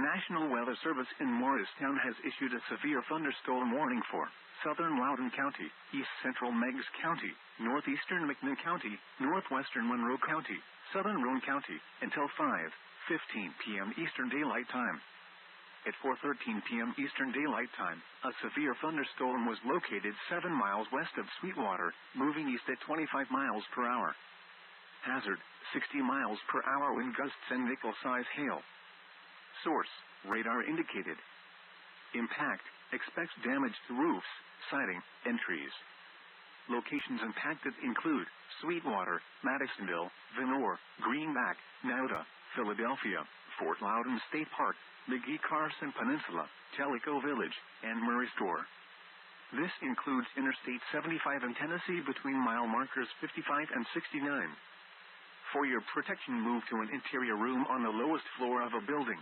National Weather Service in Morristown has issued a severe thunderstorm warning for southern Loudon County, east central Meigs County, northeastern McMinn County, northwestern Monroe County, southern Roane County, until 5:15 p.m. Eastern Daylight Time. At 4:13 p.m. Eastern Daylight Time, a severe thunderstorm was located 7 miles west of Sweetwater, moving east at 25 miles per hour. Hazard, 60 miles per hour wind gusts and nickel-size hail. Source, radar indicated. Impact, expects damage to roofs, siding, and trees. Locations impacted include Sweetwater, Madisonville, Vonore, Greenback, Niota, Philadelphia, Fort Loudon State Park, McGee, Carson Peninsula, Tellico Village, and Morristown. This includes Interstate 75 in Tennessee between mile markers 55 and 69. For your protection, move to an interior room on the lowest floor of a building.